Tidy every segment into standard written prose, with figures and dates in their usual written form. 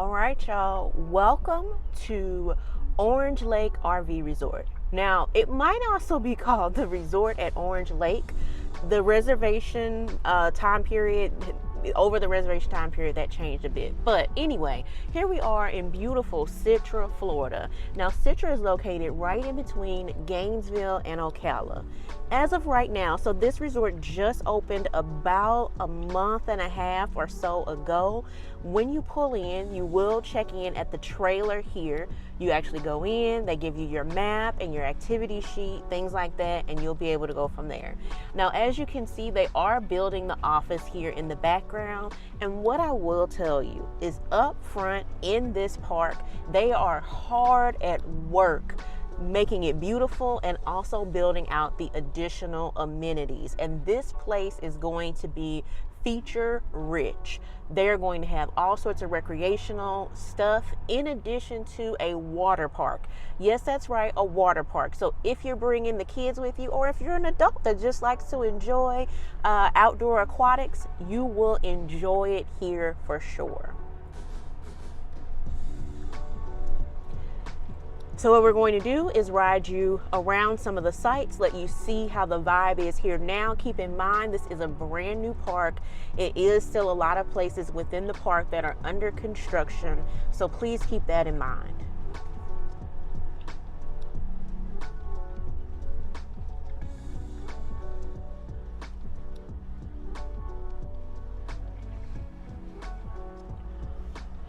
All right, y'all. Welcome to Orange Lake RV Resort. Now, it might also be called the resort at Orange Lake. The reservation time period, over the reservation time period, that changed a bit. But anyway, here we are in beautiful Citra, Florida. Now, Citra is located right in between Gainesville and Ocala. As of right now, so this resort just opened about a month and a half or so ago. When you pull in, you will check in at the trailer here. You actually go in, they give you your map and your activity sheet, things like that, and you'll be able to go from there. Now, as you can see, they are building the office here in the background. And what I will tell you is up front in this park, they are hard at work making it beautiful and also building out the additional amenities. And this place is going to be feature rich. They're going to have all sorts of recreational stuff in addition to a water park. Yes, that's right, a water park. So if you're bringing the kids with you, or if you're an adult that just likes to enjoy outdoor aquatics, you will enjoy it here for sure. So what we're going to do is ride you around some of the sites, let you see how the vibe is here now. Keep in mind, this is a brand new park. It is still a lot of places within the park that are under construction, so please keep that in mind.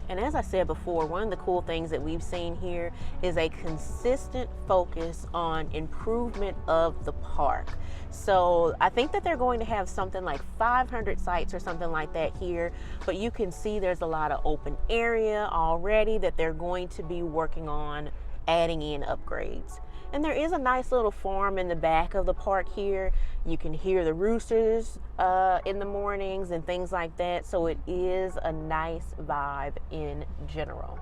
And as I said before, one of the cool things that we've seen here is a consistent focus on improvement of the park. So I think that they're going to have something like 500 sites or something like that here, but you can see there's a lot of open area already that they're going to be working on adding in upgrades. And there is a nice little farm in the back of the park here. You can hear the roosters in the mornings and things like that. So it is a nice vibe in general.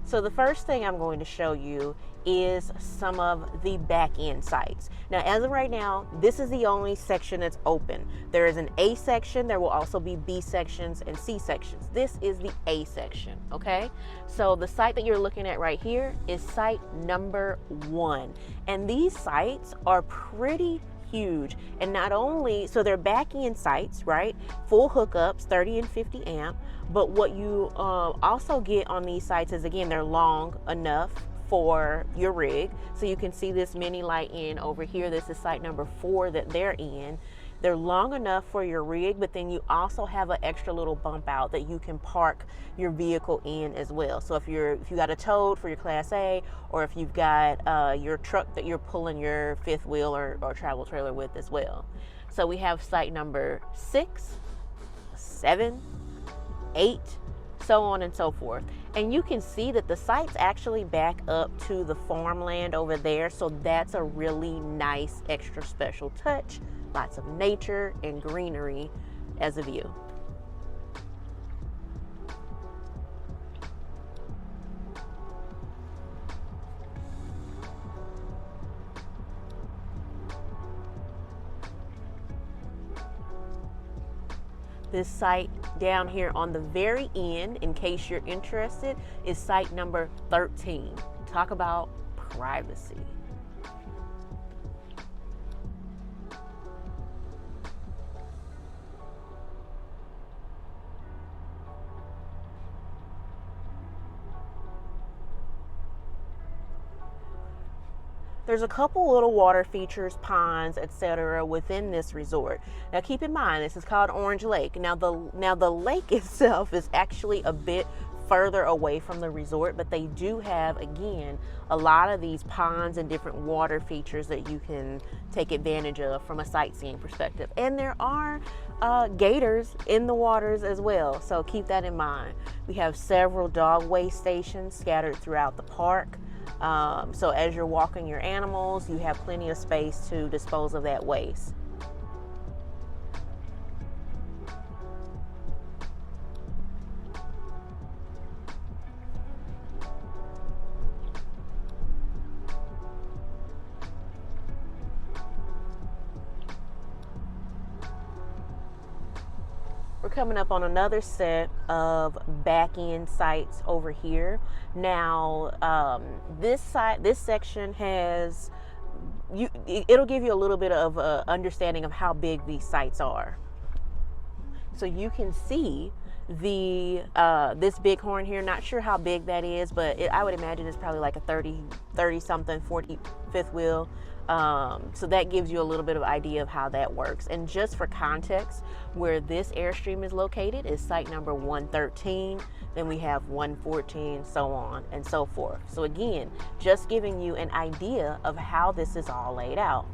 So the first thing I'm going to show you is some of the back end sites. Now, as of right now, this is the only section that's open. There is an A section, there will also be B sections and C sections. This is the A section, okay? So the site that you're looking at right here is site number 1. And these sites are pretty huge. And not only, so they're back end sites, right? Full hookups, 30 and 50 amp. But what you also get on these sites is, again, they're long enough for your rig. So you can see this mini light in over here. This is site number 4 that they're in. They're long enough for your rig, but then you also have an extra little bump out that you can park your vehicle in as well. So if you got a tote for your Class A, or if you've got your truck that you're pulling your fifth wheel or travel trailer with as well. So we have site number 6, 7, 8, so on and so forth. And you can see that the sites actually back up to the farmland over there. So that's a really nice extra special touch. Lots of nature and greenery as a view. This site down here on the very end, in case you're interested, is site number 13. Talk about privacy. There's a couple little water features, ponds, etc. within this resort. Now keep in mind, this is called Orange Lake. Now the lake itself is actually a bit further away from the resort, but they do have, again, a lot of these ponds and different water features that you can take advantage of from a sightseeing perspective. And there are gators in the waters as well, so keep that in mind. We have several dog waste stations scattered throughout the park. So as you're walking your animals, you have plenty of space to dispose of that waste. coming up on another set of back-end sites over here. Now, this section has, it'll give you a little bit of understanding of how big these sites are. So you can see this bighorn here. Not sure how big that is, but I would imagine it's probably like a 30 something 40 fifth wheel. So that gives you a little bit of idea of how that works. And just for context, where this Airstream is located is site number 113. Then we have 114, so on and so forth. So again, just giving you an idea of how this is all laid out.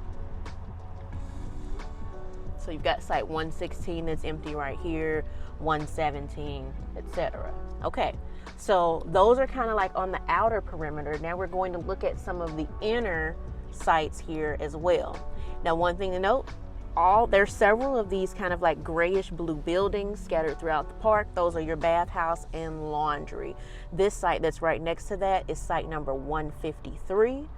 So you've got site 116 that's empty right here, 117, etc. Okay, so those are kind of like on the outer perimeter. Now we're going to look at some of the inner sites here as well. Now, one thing to note, there's several of these kind of like grayish blue buildings scattered throughout the park. Those are your bathhouse and laundry. This site that's right next to that is site number 153.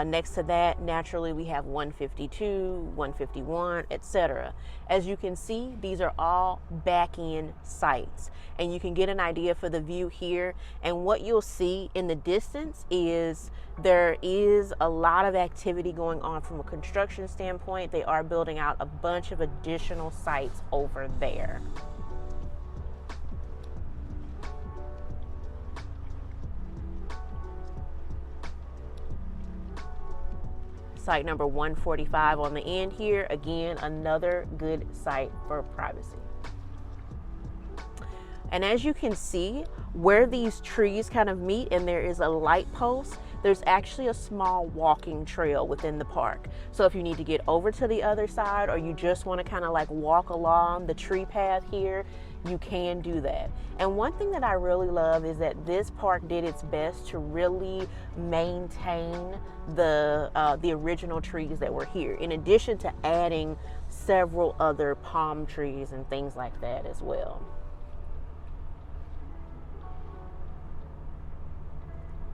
Next to that, naturally, we have 152, 151, etc. As you can see, these are all back-end sites, and you can get an idea for the view here. And what you'll see in the distance is there is a lot of activity going on from a construction standpoint. They are building out a bunch of additional sites over there. Site number 145 on the end here. Again, another good site for privacy. And as you can see, where these trees kind of meet and there is a light post, there's actually a small walking trail within the park. So if you need to get over to the other side, or you just want to kind of like walk along the tree path here, you can do that. And one thing that I really love is that this park did its best to really maintain the original trees that were here, in addition to adding several other palm trees and things like that as well.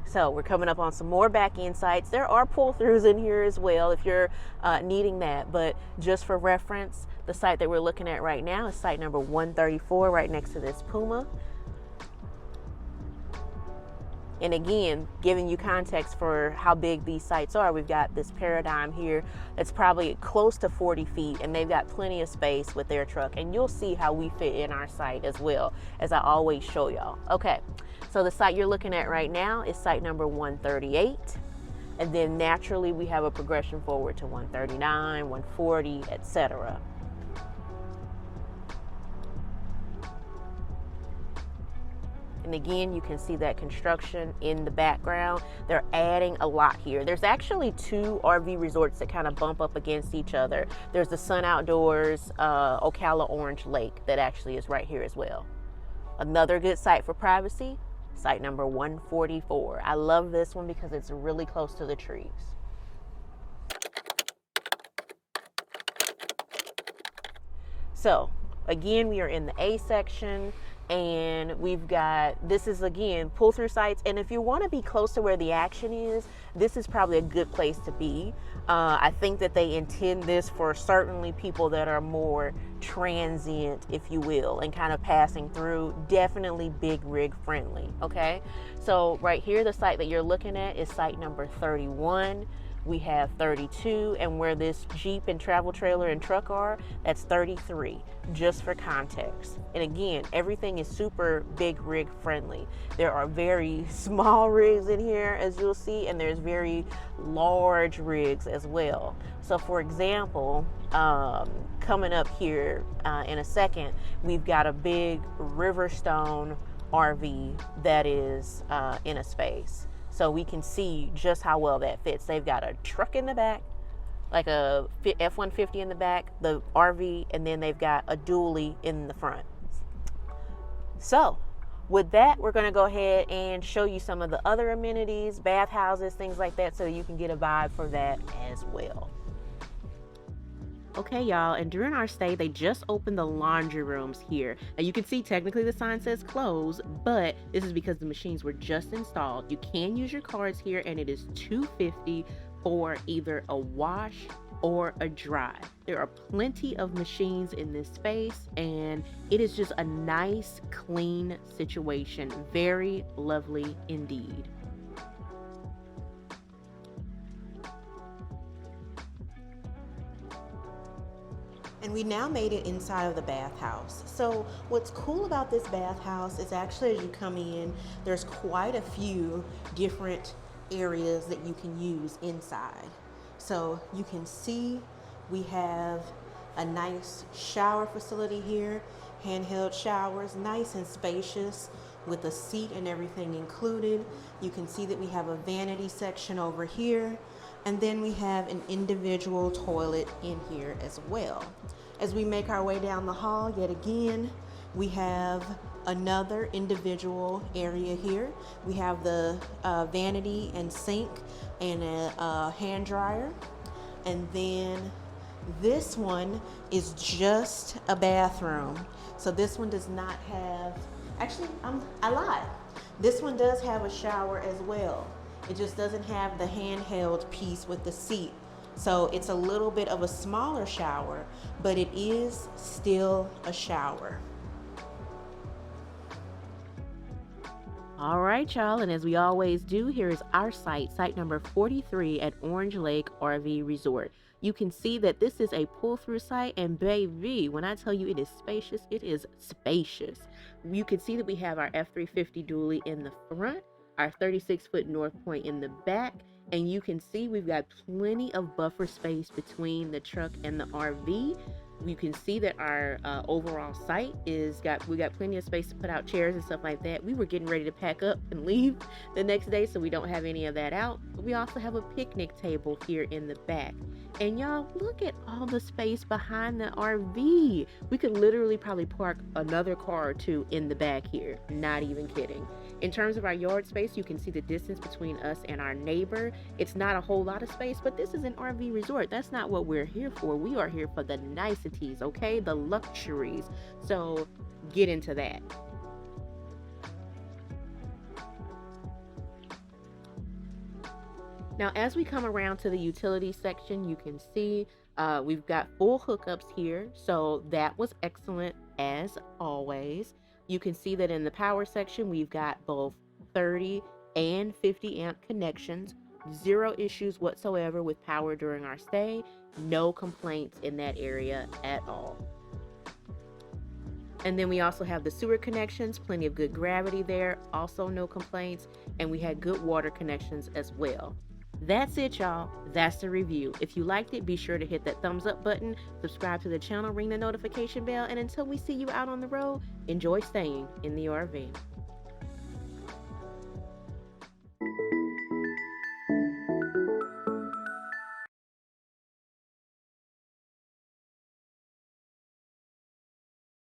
So we're coming up on some more back-end sites. There are pull-throughs in here as well if you're needing that, but just for reference, the site that we're looking at right now is site number 134, right next to this Puma. And again, giving you context for how big these sites are, we've got this Paradigm here that's probably close to 40 feet, and they've got plenty of space with their truck. And you'll see how we fit in our site as well, as I always show y'all. Okay, so the site you're looking at right now is site number 138. And then naturally, we have a progression forward to 139, 140, etc. And again, you can see that construction in the background. They're adding a lot here. There's actually two RV resorts that kind of bump up against each other. There's the Sun Outdoors Ocala Orange Lake that actually is right here as well. Another good site for privacy, site number 144. I love this one because it's really close to the trees. So again, we are in the A section. And we've got, this is again pull-through sites, and if you want to be close to where the action is, this is probably a good place to be. I think that they intend this for certainly people that are more transient, if you will, and kind of passing through. Definitely big rig friendly. Okay, so right here, the site that you're looking at is site number 31. We have 32, and where this Jeep and travel trailer and truck are, that's 33, just for context. And again, everything is super big rig friendly. There are very small rigs in here, as you'll see, and there's very large rigs as well. So for example, coming up here in a second, we've got a big Riverstone RV that is in a space. So we can see just how well that fits. They've got a truck in the back, like a F-150 in the back, the RV, and then they've got a dually in the front. So with that, we're gonna go ahead and show you some of the other amenities, bathhouses, things like that, so you can get a vibe for that as well. Okay, y'all, and during our stay, they just opened the laundry rooms here. Now you can see technically the sign says closed, but this is because the machines were just installed. You can use your cards here, and it is $250 for either a wash or a drive. There are plenty of machines in this space, and it is just a nice, clean situation. Very lovely indeed. And we now made it inside of the bathhouse. So what's cool about this bathhouse is actually as you come in, there's quite a few different areas that you can use inside. So you can see we have a nice shower facility here, handheld showers, nice and spacious with a seat and everything included. You can see that we have a vanity section over here, and then we have an individual toilet in here as well. As we make our way down the hall, yet again, we have another individual area here. We have the vanity and sink and a hand dryer. And then this one is just a bathroom. So this one does not have, actually, I lied. This one does have a shower as well. It just doesn't have the handheld piece with the seat. So it's a little bit of a smaller shower, but it is still a shower. All right, y'all, and as we always do, here is our site number 43 at Orange Lake RV Resort. You can see that this is a pull-through site, and baby, when I tell you it is spacious, it is spacious. You can see that we have our F350 dually in the front, our 36-foot North Point in the back, and you can see we've got plenty of buffer space between the truck and the RV. You can see that our overall site we got plenty of space to put out chairs and stuff like that. We were getting ready to pack up and leave the next day, so we don't have any of that out. But we also have a picnic table here in the back. And y'all, look at all the space behind the RV. We could literally probably park another car or two in the back here. Not even kidding. In terms of our yard space, you can see the distance between us and our neighbor. It's not a whole lot of space, but this is an RV resort. That's not what we're here for. We are here for the niceties, okay? The luxuries. So get into that. Now, as we come around to the utility section, you can see we've got full hookups here. So that was excellent as always. You can see that in the power section, we've got both 30 and 50 amp connections. Zero issues whatsoever with power during our stay. No complaints in that area at all. And then we also have the sewer connections, plenty of good gravity there, also no complaints, and we had good water connections as well. That's it, y'all. That's the review. If you liked it, be sure to hit that thumbs up button, subscribe to the channel, ring the notification bell, and until we see you out on the road, enjoy staying in the RV.